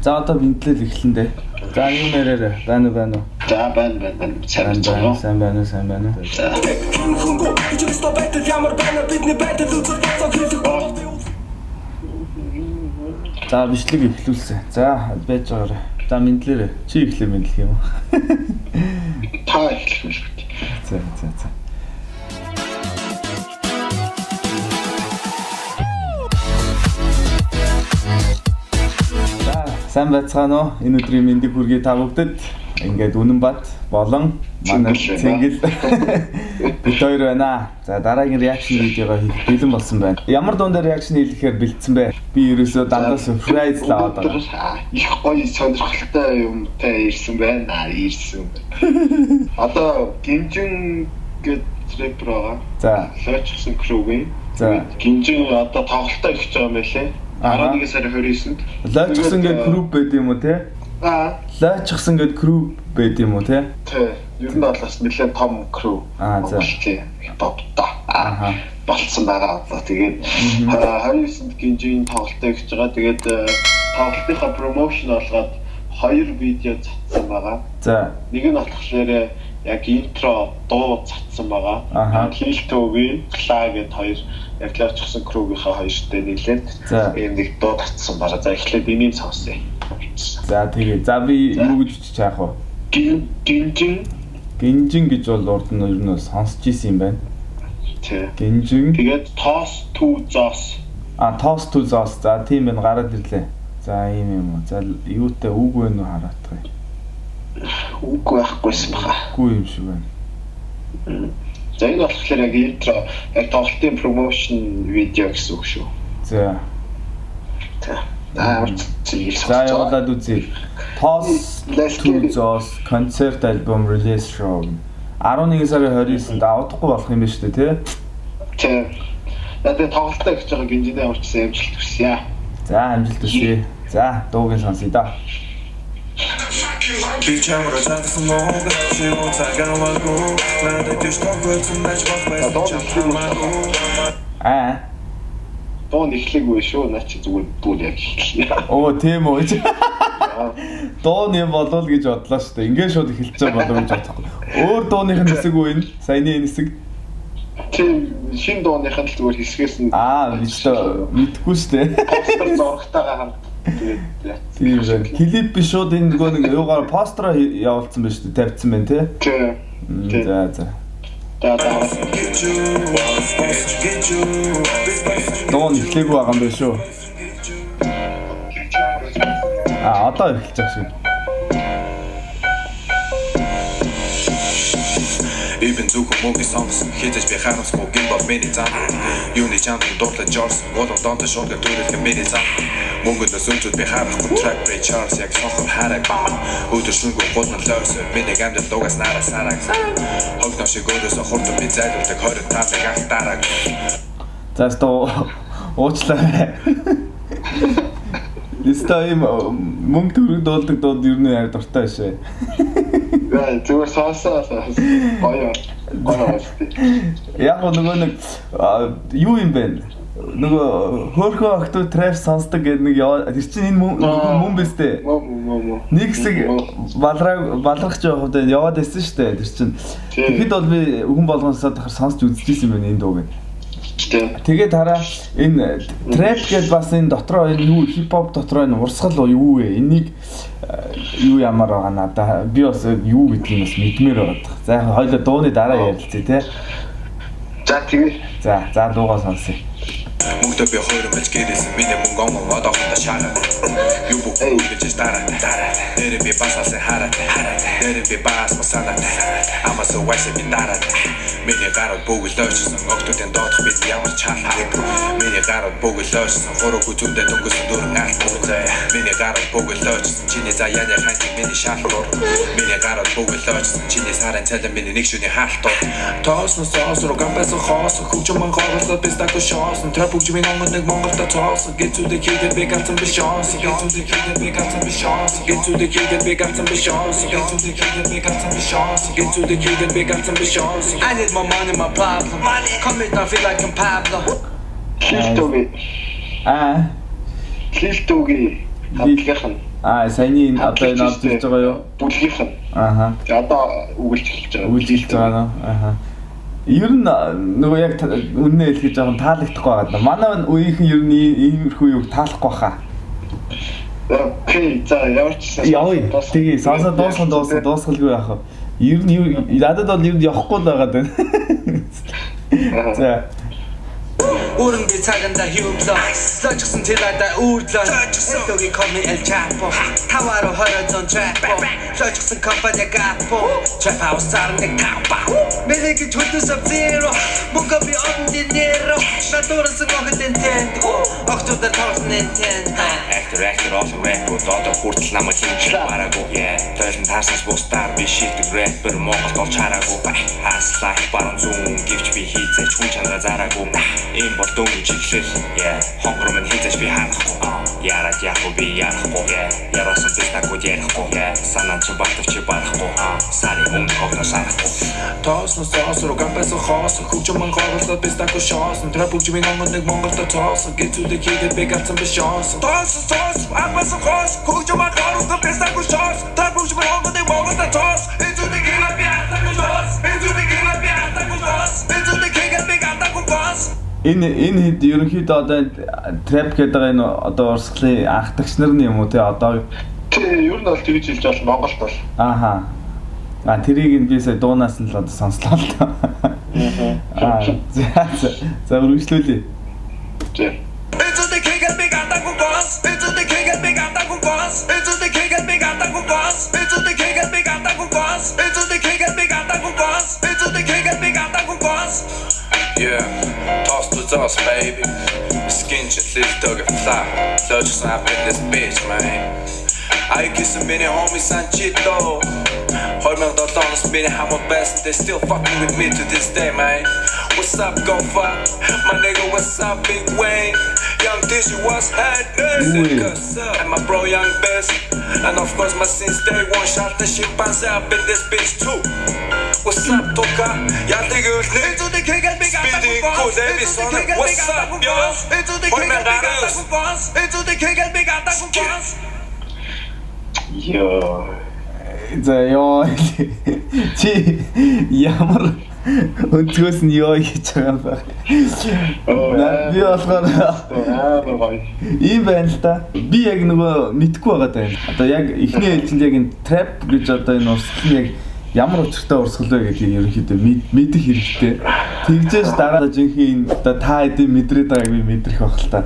За одоо бинтлэл эхлэндэ. За юу нэрээр байна уу? За байна. Сайн байна. За бичлэг эхлүүлсэн. За байж байгаарай. За бинтлэрэ. Чи эхлэв бинтлэх юм уу? Та эхлэх. За. Сайн байцгаана уу? Энэ өдрийн мэндийг хүргэе та бүгдэд. Ингээд Үнэнбат болон манай Цэнгэл бид хоёр байна. За дараагийн реакшн видеого хийх бэлэн болсон байна. Ямар дундаа реакшн хийхээр бэлдсэн бэ? Би ерөөсөө дандаа surprise лаад байгаа. Их гоё сонирхолтой юмтай ирсэн байна. Одоо Гинжин гээд рэпер байгаа. За. Лойчсон крүүгийн. За. Гинжин одоо тоглолтоо ихж байгаа юм байлээ. 11 сарын 29-нд. Лойчсон гээд групп байд юм уу те? Лойчсон гээд групп байд юм уу те? Тий. Ер нь бол бас нэлээд том крүү. За. Хипхопта. Болцсон байгаа. Тэгээд 29-нд Гинжин тоглолтоо ихж байгаа. Тэгээд тоглолтынхаа промошн болгоод 2 видео цацсан байгаа. За. Нэг нь болохоор яг интро дуу цацсан байгаа. Хилтөгийн Кла гээд 2 яг лойчсон крүүгийнхаа 2-тэй нийлээд ийм нэг дуу татсан байгаа. За эхлээд энийг сонсъё. За тэгээ. За би юу гэж үчиж яах вэ? Гинжин гэж бол урд нь ер нь сонсч ийсэн юм байна. Тий. Гинжин. Тэгээд Toss to Zoss. Toss to Zoss. За тийм байна, гараад ирлээ. За ийм юм уу. За юутай үг вэ нүү хараатгая. Үгүй байхгүйсэн баха. Үгүй юм шиг байна. За энэ болохоор яг интро, яг тоглолтын промошн видео гэсэн үг шүү. За. За явуулаад үзье. Toss to Zoss концерт альбом release show. 11 сарын 29-нд авахгүй болох юм байна шүү дээ, тий. Тэгээд тоглолтоо гэж байгаа гинжинээ авчихсан амжилт хүсье. За амжилт хүсье. За дуугийн сонсъё да. Би чамраа цаасан мөн чи уцаагаагүй надад тийш тоглосон байж байна. Дуу нэхлэггүй шүү. Наа чи зүгээр бүр яг эхэллээ. Оо тийм үү. Дуу нэм болов гэж бодлоо шүү дээ. Ингээд шууд эхэлж байгаа болов гэж бодохгүй. Өөр дууных нь хэсэг үү энэ? Саяны энэ хэсэг. Тийм шинэ дууных нь зүгээр хэсгээс нь мэдгүй шүү дээ. Постэр зурагтайгаа хамт тийм байна. Клип биш шууд энэ нэг юугаар постэр явуулсан байна шүү дээ. Тавьсан байна тий. За. Дуу нэхлээгүй байгаа юм байна шүү. Одоо эхэлж байгаа шүү. Even зүгэн мөнгө сонгосон хитэж би харамсгүй гинбо миний зам. Юуны чамд дуурлаж жорсон болон донтой шууд төрөлх миний зам. Мөнгөдөөс өнцөд би харахгүй track break charts яг сонхол хараг. Өдөр шүнгөө гол нь лойс миний гамд дугас нарасараг. Хогдоо шиг өөрөөсөө хурдан би зайлуулдаг 20 таалаг ахтараг. За стоо уучлаа. Истаим мөнгө төрөг дуулдаг дууд ер нь яг дуртай шээ. Яа, зүгээр сонсоо. Гоё. Яг нөгөө нэг юу юм бэ? Нөгөө хөөрхөн охтуу трап сонсдог гэдэг нэг тэр чинь энэ мөн бэстэй. Нэг хэсэг балрагч явахад яваад байсан шүү дээ. Тэр чинь тэгэхэд бол би хүн болгоосоо сонсч үзчихсэн юм байна энэ дууг. Тэгээд хараа энэ трап гэдээ бас энэ дотроо энэ юу хипхоп дотроо энэ урсгал юу вэ? Энийг юу ямар байгаа надаа би бас юу гэдгийг бас мэдмээр байгаа. За яг хоёул дууны дараа ярилцъя те. За тэгээ. За дуугаа сонсъё. Мөнгөд би хоёр мэж гэрээсэн миний мөнгө омон одоохондоо шаараа. Юу бүгд гэж дараа. Нэр би басаасан хараа. Нэр би бас масана. Амаас уушаа би дараа. Миний гараад бөглөөсөн октодын доодох бид ямар чаалаа. Миний гараад бөглөөсөн хорог үзүүндээ дөнгөсөн дөрөв наалтсан. Миний гараад бөглөөсөн чиний заяаны хант миний шаалтур. Миний гараад бөглөөсөн чиний сарын цалин миний нэг шүний хаалтур. Тоосон соосроо гамбасан хоос хүчмэн хооллоо бистако шоосон трап бүгжмийн онгод нэг Монголда цоосон гэцүүдээ хийгээд би галзан биш шоосон гэцүүдээ хийгээд би галзан биш шоосон гэцүүдээ хийгээд би галзан биш шоосон гэцүүдээ хийгээд би галзан биш шоосон гэцүүдээ хийгээд би галзан биш шоосон I need my money my problem come it I feel like I'm Pablo Хилтөгийн хамтлагийнхан Саяны энэ одоо энэ авч ирж байгаа юу? Бүлгийнх нь. Ааха. Одоо үгэлж эхэлж байгаа. Үгэлж байгаа нөө. Ааха. Ер нь нөгөө яг үннээ хэлэх жоохон таалагдахгүй байгаа. Манай үеийнхэн ер нь иймэрхүү юг таалахгүй хаа. Окей, за яваарч. Явъя. Тэгээ сансаа дуусгалгүй яах вэ? Ер нь надад бол ер нь явахгүй л байгаа даа. За. Уран би цаганда хөвлөө Сочсон тэлайда үрдлөө Эдоги коми эл чапо Таваро хорозон чапо Сочсон компания гапо Trap house сарнэг тапа Мэлэги чүтүс ап зеро Мунга би он динеро Натурасан огт Nintendo Октодор тавс Nintendo Actor олон рэпүүд одоо хүртэл намайг хэмжиж бараагүй Тойлон таарсанс бустаар би шилдэг рэпер Монголд олж хараагүй Хаслах баруун зүүн Гэвч би хийцэж хүн чанараа зараагүй Ийм бордоны чиглэл Хонгор минь хийцэж би харахгүй Яраад яахгүй би ярахгүй Ярасан дэстаггүй ярихгүй Санаан чи бартав чи барахгүй Сари мөн хогноос арахгүй Тоосон соосруу гампасан хоосон Хөгжим Монголд дэстаггүй шоосон Трап хөгжмийн онгод нэг Монголд тоосон Гэцүүдээ хийгээд би галцсан биш шоосон Тоосон амбасан хоос Хөгжим Монголд дэстаггүй шоосон Трап хөгжмийн онгод нэг Монголд тоосон Эцүүдээ хийгээд би алтаггүй шоосон Эцүүдээ хийгээд би алтаггүй шоосон Эцүүдээ хийгээд би алтаггүй шоосон Энэ хэд ерөнхийдөө одоо trap гэдэг байгаа энэ одоо урсгалын анхдагч нар нь юм уу те одоо ер нь бол тэгж хэлж бол Монголд бол ааха тэрийг би сая дуунаас нь л одоо сонслоо л та за үргэлжлүүлье Into the king and big and go boss. Into the king and big and go boss. Into the king and big and go boss. Into the king and big and go boss. Into the king and big and go boss. Into the king and big and go boss. Yeah, toss to us, baby. Skin just lift up and fly. So just up in this bitch, man. I kiss a minute, homies and shit though. Hold me the longest minute, I'm a best. They still fucking with me to this day, man. What's up, go fuck? My nigga, what's up, Big Wayne? Young Tissue, what's happening? And my bro, Young Best. And of course, my since day one shot the chimpanzee up in this bitch too. What's up, Toka? Y'all think it was lit? Speeding cool, they be son. What's up, yo? Hold me into the king and big attack. Yo. За ёо чи ямар өнцгөөс нь ёо гэж байгаа юм байна. Би болохоор ийм байна л да. Би яг нөгөө мэдгүй байгаа даа. Одоо яг эхний ээлжинд яг энэ trap гэж одоо энэ урсгал нь яг ямар учиртай урсгал вэ гэдгийг ерөнхийдөө мэдэх хэрэгтэй. Тэгжээс дараа жинхэнэ одоо та хэдийн мэдрээд байгааг би мэдрэх байх л та.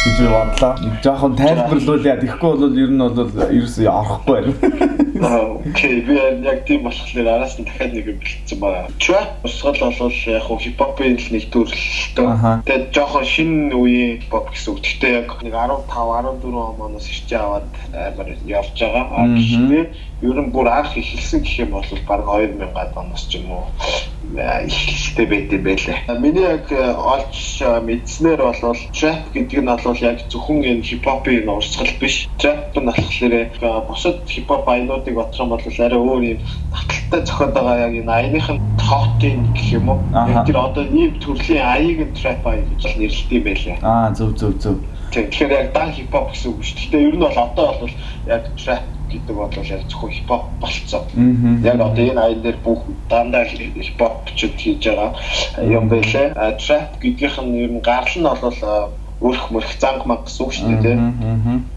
гэж бодлоо. Жохон тайлбарлуулъя. Тэгэхгүй бол ер нь бол ерөөсөө орохгүй байна. Окей, би яг тийм болохоор араас нь дахиад нэг юм бэлдсэн байна. Trap урсгал бол яг хип-хопын нэг төрөлтэй. Тэгээд жохон шинэ үеийн хип-хоп гэсэн үг. Гэхдээ яг нэг 15 14 оноос ирчээ аваад амар явж байгаа. Гэхдээ ер нь бүр анх эхэлсэн гэх юм бол баг 2000-аад оноос ч юм уу ихтэй байт юм байлээ. Миний яг олж мэдснээр бол trap гэдэг нь бол яг зөвхөн энэ хип-хопын урсгал биш. Trap нь болохоор бусад хип-хоп аянуудыг бодох юм бол арай өөр юм таталтай зохиод байгаа яг энэ аяныхын тоотын гэх юм уу. Тэр одоо ийм төрлийн аяыг нь trap аяг гэж нэрлэдэг юм байлээ. Зөв. Тэгэхээр яг дан хип-хоп гэсэн үг шүү. Гэхдээ ер нь бол одоо бол яг trap гэдэг бол яг зөвхөн хип-хоп болцсон. Яг одоо энэ аян дээр бүх дандаа хип-хопчуд хийж байгаа юм байлээ. Trap гэдгийнх нь ер нь гарал нь бол өрх мөрх занг маг гэсэн үг шүү дээ.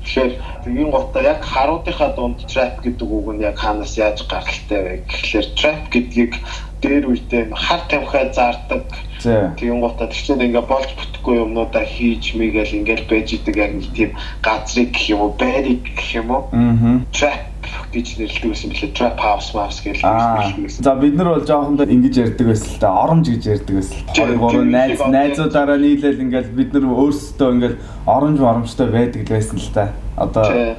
Тэгэхээр энэ гутаа яг харуудынхаа дунд trap гэдэг үг нь яг хаанаас яаж гаралтай вэ гэхлээр trap гэдгийг дээр үедээ хар тамхи зардаг. Тийм гутаа тэгчээд ингээ болж бүтэхгүй юмнуудаа хийж мэгээл ингээл байж идэг яг нэг тийм газрыг гэх юм уу, байрыг гэх юм уу. Trap гэж нэрлэдэг байсан билээ. Trap house гэж нэрлэдэг байсан. За бид нар бол жоохондоо ингэж ярьдаг байсан л да. Оромж гэж ярьдаг байсан. 2 3 найзуудаараа нийлээл ингээл бид нар өөрсдөө ингээл оромжтой байдаг байсан л да. Одоо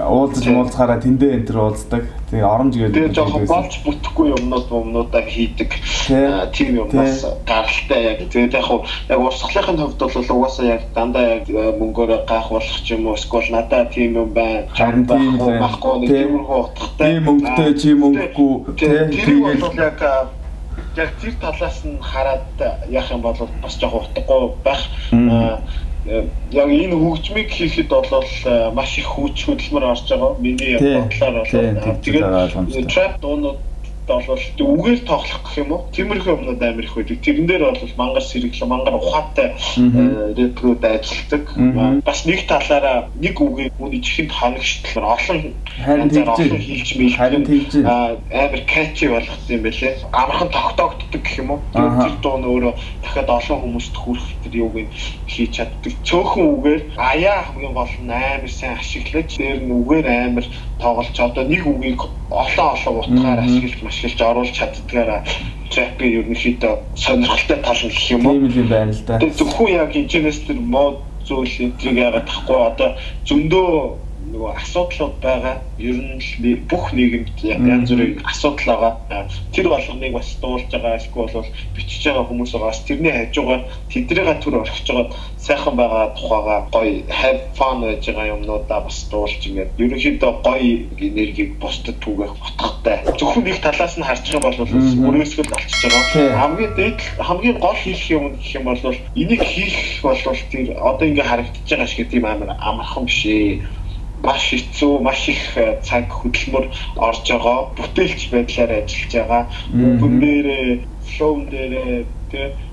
уулзахаараа тэндээ энэ төр уулздаг. Тэгээ оромж гэдэг. Тэгээ жоохон болж бүтэхгүй юмнуудаа хийдэг. Тийм юмнаас гаралтай яг. Тэгээд яг урсгалынхын хувьд бол угаасаа яг дандаа яг мөнгөөр гайхуулах ч юм уу эсвэл надад тийм юм байна. Харин тийм байхгүй нэг тиймэрхүү утгатай. Тийм мөнгөтэй чи мөнгөгүй. Тэгээд бол яг тэр талаас нь хараад яах юм бол бас жоохон утгагүй байх. яг энэ хөгжмийг хийхэд бол маш их хүч хөдөлмөр орж байгаа. Миний бодлоор бол тэгээд trap дуунууд бол үгээр тоглох гэх юм уу? Тиймэрхүү юмнууд амар их байдаг. Тэрэн дээр бол мангар сэргэлэн, мангар ухаантай рэпрүүд ажилладаг. Бас нэг талаараа нэг үгийг үний чихэнд ханагчтал олон хэлж мэлдэг амар catchy болгох юм байлээ. Амархан тогтоогддог гэх юм уу? Тэр дуун өөрөө дахиад олон хүмүүст хүрэх тэр юуг нь хийж чаддаг. Цөөхөн үгээр аяа хамгийн гол нь амар сайн ашиглаж, дээр нь үгээр амар тоглож одоо нэг үгийг олон утгаар ашиглаж оруулж чаддгаараа trap-ийн ерөнхийдөө сонирхолтой тал нь гэх юм уу? Тийм юм байна л да. Тэгээд зөвхөн яг интернэс тэр мод зүйл эдрийг яагаад тахгүй одоо зөндөө нөгөө асуудлууд байгаа. Ер нь бүх нийгэмд янз бүрийн асуудал байгаа. Тэр болгоныг бас дуулж байгаа, эсвэл бол бичиж байгаа хүмүүс байгаа. Тэрний хажуугаар тэдрийгээ түр орхиж байгаа сайхан байгаа тухайга гоё have fun гэж байгаа юмнуудаа бас дуулж ингээд ерөнхийдөө гоё энергийг бусдад түгэх утгатай. Зөвхөн нэг талаас нь харж байгаа бол өрөөсгөл болчихж байгаа. Хамгийн гол хийх юм гэх юм бол энийг хийх бол тэр одоо ингээд харагдаж байгаа шиг тийм амар амархан биш ээ. Маш хэцүү, маш их цаг хөдөлмөр орж байгаа. Бүтээлч байдлаар ажиллаж байгаа. Үгэн дээр, flow дээр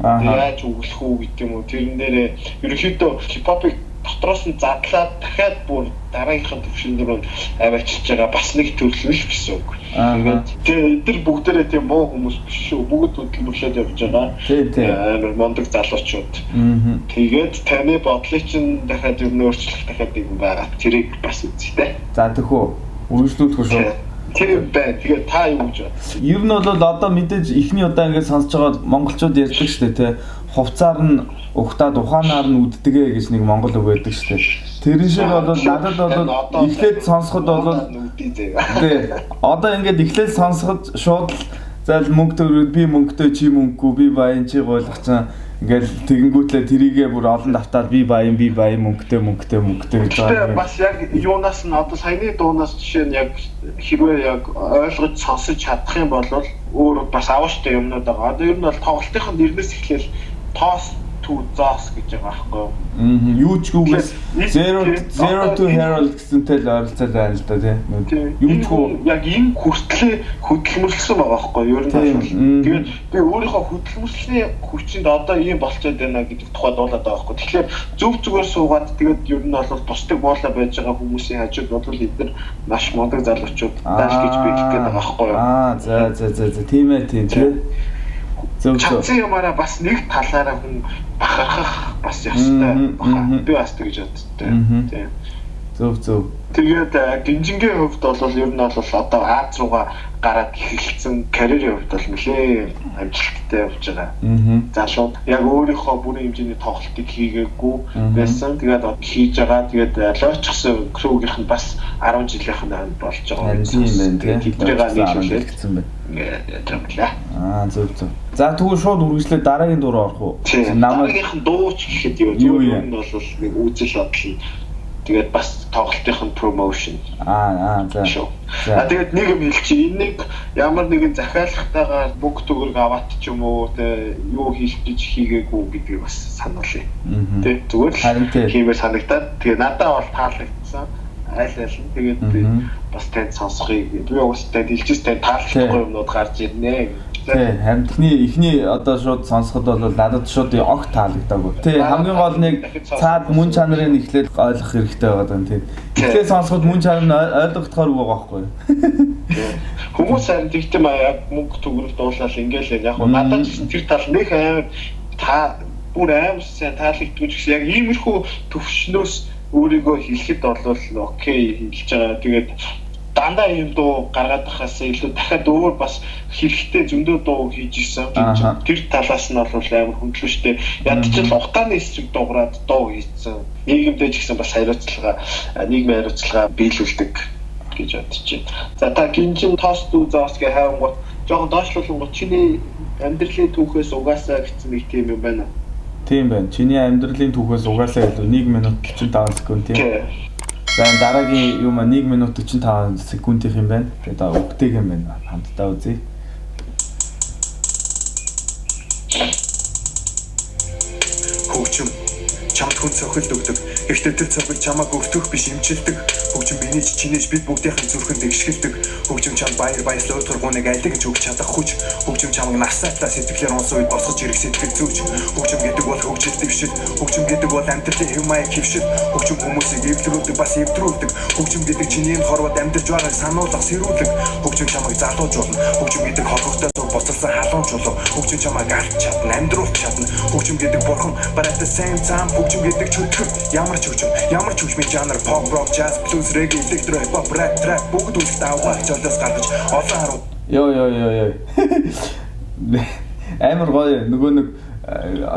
яаж өглөх үү гэдэг юм уу? Тэрэн дээр ерөнхийдөө хипхопыг дотроос нь задлаад дахиад бүр дараагийнхын төвшин рүү аваачиж байгаа бас нэг төрөл л гэсэн үг. Тэгээд тэр бүгдээрээ тийм муу хүмүүс биш шүү. Бүгд хөдөлмөрлөд явж байгаа. Амар мондөг залуучууд. Тэгээд таны бодлыг чинь дахиад ер нь өөрчлөх дахиад юм байгаа. Тэрийг бас үзьтэй. За тэхүү. Үргэлжлүүлэх шүү. Тэр бай. Тэгээд та юу гэж бод? Ер нь бол одоо мэдээж ихний удаа ингээд сонсож байгаа монголчууд ярьдаг шүү дээ, тий. Хувцаар нь ухтаад ухаанаар нь үддэгэ гэж нэг монгол үг байдаг шүү дээ. Тэрэн шиг бол надад бол эхлээд сонсоход бол тий. Одоо ингээд эхлээд сонсоход шууд зайл мөнгө төгрөг би мөнгөтэй чи мөнгөгүй би баян чи ойлгоцсон ингээл тэгэнгүүтлээ тэрийгээ бүр олон давтаад би баян мөнгөтэй гэж байгаа. Бас яг юунаас нь одоо саяны дуунаас жишээ нь яг хэрвээ яг ойлгож сонсож чадах юм бол өөр бас авааштай юмнууд байгаа. Одоо ер нь бол тоглолтын нэрнээс эхлээл toss to Zos гэж байгаа байхгүй юу? Юу ч гүгээс Zero to Herald гэсэнтэй л ойролцоо байна л да тийм. Юу ч гү яг энэ хүртлээ хөдөлмөрлсөн байгаа байхгүй юу? Ер нь тэгээд би өөрийнхөө хөдөлмөрлсний хүчинд одоо ийм болчиход байна гэдэг тухай дуулаад байгаа байхгүй юу? Тэгэхээр зүгээр суугаад тэгээд ер нь бол бусдыг буулаа байж байгаа хүмүүсийн хажууд бол эдгээр маш мундаг залуучууд дааш гэж би хэлэх гээд байгаа байхгүй юу? За тийм ээ тийм. Чадсан юмараа бас нэг талаараа хүн бахархах бас ёстой баха. Би бас тэгж боддог. Тийм. Зөв. Тэгээд гинжингийн хувьд бол ер нь бол одоо Аз руугаа гараад эхэлсэн карьерийн хувьд бол нэлээд амжилттай явж байгаа. Залууд яг өөрийнхөө бүрэн хэмжээний тоглолтыг хийгээгүй байсан. Тэгээд хийж байгаа. Тэгээд лоочсон круугийнх нь бас 10 жилийнх нь болж байгаа. Тэднийг нийлүүлээд гисэн байна. Зөв. За тэгвэл шууд үргэлжлээ дараагийн дуу орох уу? Дараагийнх нь дууч гэхэд юу юм бол нэг үзэл бодол нь тэгээд бас тоглолтын промошн. За. Тэгээд нэг юм хэлчих. Энийг ямар нэгэн захиалгатайгаар бүх төгрөг аваад ч юм уу тэ юу хийх гэж хийгээгүй гэдгийг бас сануулъя. Тэ зүгээр л хиймээр санагдаад тэгээд надад бол таалагдсан. Айл нь тэгээд бас танд сонсохыг би уустай дэлжээс танд таалагдахгүй юмнууд гарч ирнэ. Тий, хамтны ихний одоо шууд сонсоход бол надад шууд огт таалагдаагүй. Тий, хамгийн гол нэг цаад мөн чанарыг эхлээд ойлгох хэрэгтэй байгаа даа тий. Эхлээд сонсоход мөн чанар нь ойлгохдохоор үг байгаа байхгүй юу? Хүмүүс харин тэгтээ яг мөнгө төгрөг дуулаад ингээл яг надад тэр тал нэг амар та бүр амар сайн таалагддаг гэсэн яг иймэрхүү төвшнөөс өөрийгөө хэлэхэд бол окей хэлж байгаа. Тэгээд дандаа юм дуу гаргаад байхаас илүү дахиад өөр бас хэрэгтэй зөндөө дуу хийж ирсэн. Тэр талаас нь бол амар хөндлөө штэ. Ядчил утааны эсрэг дуугараад дуу хийсэн. Нийгэмдээ ч гэсэн бас нийгмийн хариуцлага биелүүлдэг гэж бодож байна. За та гинжин тост дүү зоос гэ хайнгууд жоохон доошлуулгууд чиний амьдралын түүхээс угаасаа гэсэн нэг тийм юм байна. Тийм байна. Чиний амьдралын түүхээс угаасаа илүү 1 минут 45 секунд тийм. За дараагийн юм 1 минут 45 секундийнх юм байна. Тэгээд өгдөг юм байна. Хамтдаа үзье. Хөгжим чам хүн цохилт өгдөг. Гэхдээ тэр цохилт чамааг өвтөх биш эмчилдэг. Хөгжим миний ч чинээж бид бүгдийнхэн зүрхэнд эгшгэлдэг. Хөгжим чам баярлал өдргүүнийг айлаг гэж өгч чадах хүч. Хөгжим чамаг насаатай сэтгэлээр унсан үед босгож ирэх сэтгэл зүйч. Хөгжим гэдэг бол хөгжил дэвшил. Хөгжим гэдэг бол амьдралын хэв маяг хөвшил. Хөгжим хүмүүсийг эвлэрүүлдэг бас эвдрүүлдэг. Хөгжим гэдэг чиний хорвоод амьдарч байгааг сануулгах сэрүүлэг. Хөгжим чамаг залуужуулна. Хөгжим гэдэг холбогтой зүг боцолсон халуун чулуу. Хөгжим чамаг алж чадна, амьдруулж чадна. Хөгжим гэдэг бурхан but at the same time хөгжим гэдэг чөлтгөр. Ямар ч хөгжмийн жанр pop, rock, jazz, blues, reggae, electro, hip hop, rap, trap бүгд үлдэх даваа золиос гаргаж олон харуу. Йоо. Амар гоё нөгөө нэг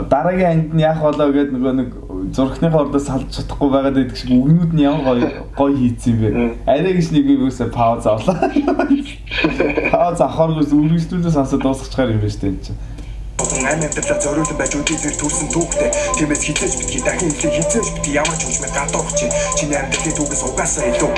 дараагийн ангид нь яах болоо гэдэг нөгөө нэг зурхны хордоос салж чадахгүй байгаад байдаг шиг үгнүүд нь ямар гоё хийцэн бэ. Арай гэж нэг юусаа пауз авлаа. Пауз авахаар үргэлжлүүлээ сонсоод дуусчихаар юм байна шүү дээ. Амин амьдралаа зориулсан байж үдээр төрсэн түүхтэй. Тиймээс хизээж битгий дахин хизээж битгий ямар ч хөгжмөд гадуурх чиний амьдралын түүхээс угаасаа илүү.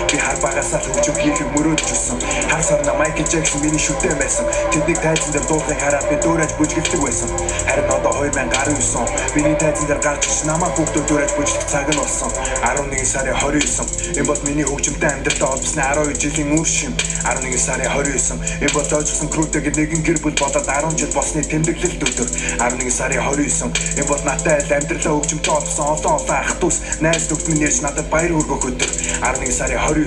Би хар багасаа хөгжим хийхийг мөрөөдж өссөн. Хар сарна Майкл Джексон миний шүтэн байсан. Тэднийг тайзан дээр дуулахыг хараад би дөөрэж бүжгэлдэг байсан. Харин одоо 2019 он миний тайзан дээр гарч ирж намайг бүгдөө дөөрэж бүжгэлдэх цаг нь болсон. 11 сарын 29. Энэ бол миний хөгжимтэй амьдралтай холбосны 12 жилийн үр шим. 11 сарын 29. Энэ бол зоожсон крүүтэйг нэгэн гэр бүл болоод 10 жил болсны тэмдэглэлт өдөр. 11 сарын 29. Энэ бол надад аль амьдралаа хөгжимтэй холбосон олон ах дүүс найз нөхдөд нэрч надад баяр хүргэх өдөр. 11 сарын 29.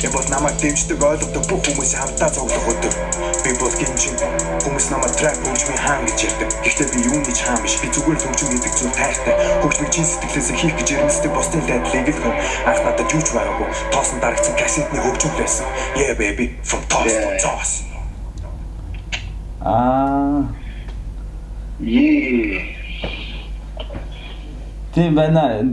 Энэ бол намайг дэмждэг ойлгодог бүх хүмүүсийн хамтдаа цуглах өдөр. Би бол гинжин хүмүүс намайг трап хөгжмийн хаан гэж ярьдаг. Гэхдээ би юуны ч хаан биш. Би зүгээр л хөгжим гэдэг зүйл тайртай. Хөгжмийг чин сэтгэлээсээ хийх гэж эрмэлздэг бусдын байдлыг л хүн анх надад юуч байгаагүй. Тоосон дарагдсан кассетны хөгжим байсан. Yeah baby from toss to toss. Тийм байна.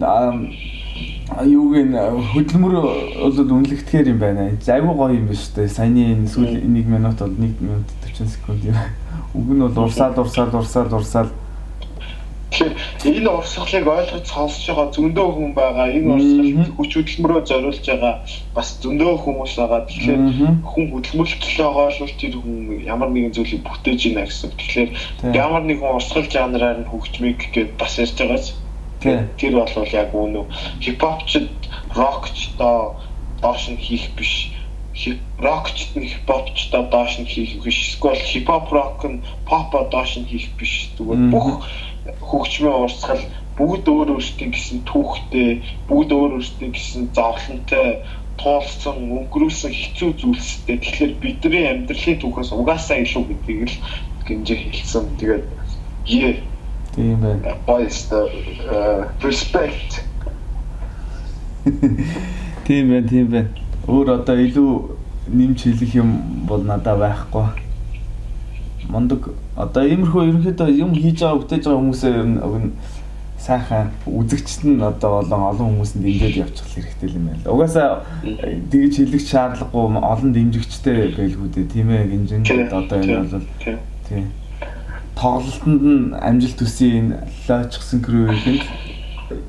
Юуг нь хөдөлмөр бол үнэлэгдэхээр юм байна. Айгуу гоё юм байна шүү дээ. Саяны энэ сүүл 1 минут бол 1 минут 40 секунд юм. Үг нь бол урсаал. Тэгэхээр энэ урсгалыг ойлгож сонсож байгаа зөндөө хүн байгаа. Энэ урсгал хүч хөдөлмөрөөр зориулж байгаа бас зөндөө хүмүүс байгаа. Тэгэхээр хүн хөдөлмөрлөлтөө ойлгож тэр хүн ямар нэгэн зүйлийг бүтээж ийна гэсэн. Тэгэхээр ямар нэгэн урсгал жанраар нь хөгжмийг гээд бас ярьж байгаач. Тэр бол яг үнэ. Хипхопчд рокчдоо доош нь хийх биш. Рокчд нь хипхопчдоо доош нь хийх биш. Эсвэл хипхоп рок нь попо доош нь хийх биш. Зүгээр бүх хөгжмийн урсгал бүгд өөрсдийн гэсэн түүхтэй, бүгд өөрсдийн гэсэн зовлонтой туулсан, өнгөрүүлсэн хэцүү зүйлстэй. Тэгэхээр бидний амьдралын түүхээс угаасаа илүү гэдгийг л гинжээ хэлсэн. Тэгээд тийм байна. Boys respect. Тийм байна. Өөр одоо илүү нэмж хэлэх юм бол надад байхгүй. Мондөг одоо иймэрхүү ерөнхийдөө юм хийж байгаа бүтээж байгаа хүмүүсээ сайхан үзэгчд нь одоо олон хүмүүсэнд дэмжиж явуучих хэрэгтэй юм байна. Угаасаа тэгж хэлэх шаардлагагүй олон дэмжигчтэй байлгүй дээ тийм ээ гинжинд одоо энэ бол тийм тоглолтод нь амжилт төсөө энэ лоочсон крүүгийн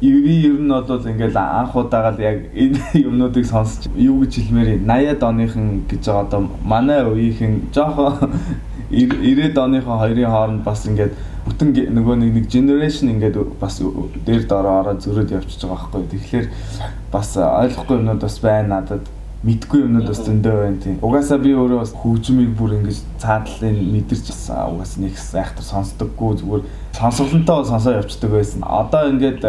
ер нь бол ингээл анх удаага л яг энэ юмнуудыг сонсч юу гэж хэлмээр 80-аад оныхан гэж байгаа одоо манай үеийнхэн жоохон 90-ад оныхон хоёрын хооронд бас ингээд бүтэн нөгөө нэг generation ингээд бас дээр дороо ороод зөрөөд явчихж байгаа байхгүй. Тэгэхээр бас ойлгохгүй юмнууд бас байна надад. Мэдгүй юмнууд бас зөндөө байна тийм. Угаасаа би өөрөө бас хөгжмийг бүр ингэж цаадлын мэдэрч угаасаа нэг сайхтар сонсдоггүй зүгээр сонсголонтой сонсоо явцдаг байсан. Одоо ингээд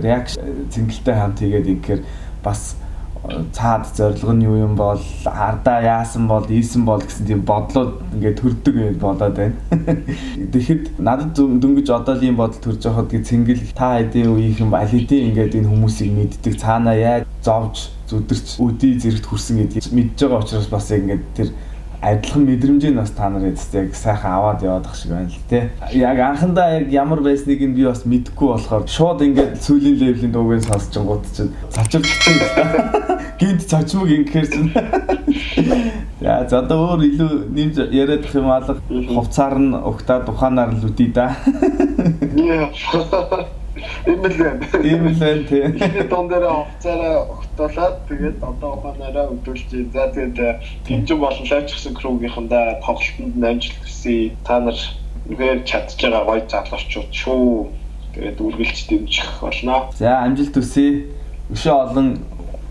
реакшн цэнгэлтэй хамт хийгээд ингээр бас цаад зорилго нь юу юм бол ардаа яасан бол ийсэн бол гэсэн тийм бодлоод ингээд төрдөг болоод байна. Тэгэхэд надад дөнгөж одоо л ийм бодол төрж байхад цэнгэл та хэдийн үеийнхэн аль хэдийн ингээд энэ хүмүүсийг мэддэг цаанаа яаж зовж зүдэрч өдий зэрэгт хүрсэн гэдгийг мэдж байгаа учраас бас яг ингээд тэр адилхан мэдрэмжийг бас та нарыг яг сайхан аваад яваад ах шиг байна л тий. Яг анхандаа яг ямар байсныг нь би бас мэдэхгүй болохоор шууд ингээд сүүлийн левлийн дуугийн сонсож гот чинь цачилдчихсан л та. Гинт цачмаг ингэхэр чинь. За одоо өөр илүү нэмж яриад их юм алга хувцаар нь угтаад ухаанаар л үдий да. Имэлэн тий. Тэгээд дондороо хувцаараа угтуулаад тэгээд одоо ухаанаараа өдөлж юм. За тэгээд тэмцэн болон лайвчсан круугийнхандаа тоглолтод амжилт хүсье. Та нар үгээр чадж байгаа гоё залуучууд шүү. тэгээд үргэлж дэмжих болно. За амжилт хүсье. Өшөө олон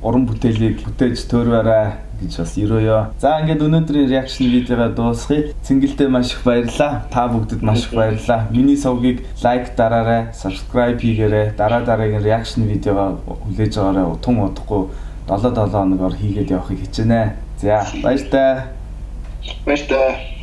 уран бүтээлийг бүтээж төөрөөрэй гэж бас ерөөё. За ингээд өнөөдрийн реакшн видеого дуусгая. Цэнгэлдээ маш их баярлалаа. Та бүгдэд маш их баярлалаа. Миний сувгийг лайк дараарай, subscribe хийгээрэй. Дараагийн реакшн видеого хүлээж аваарай. Утхан удахгүй 7 хоногор хийгээд явахыг хичээнэ. За баяр таа. Баяр таа.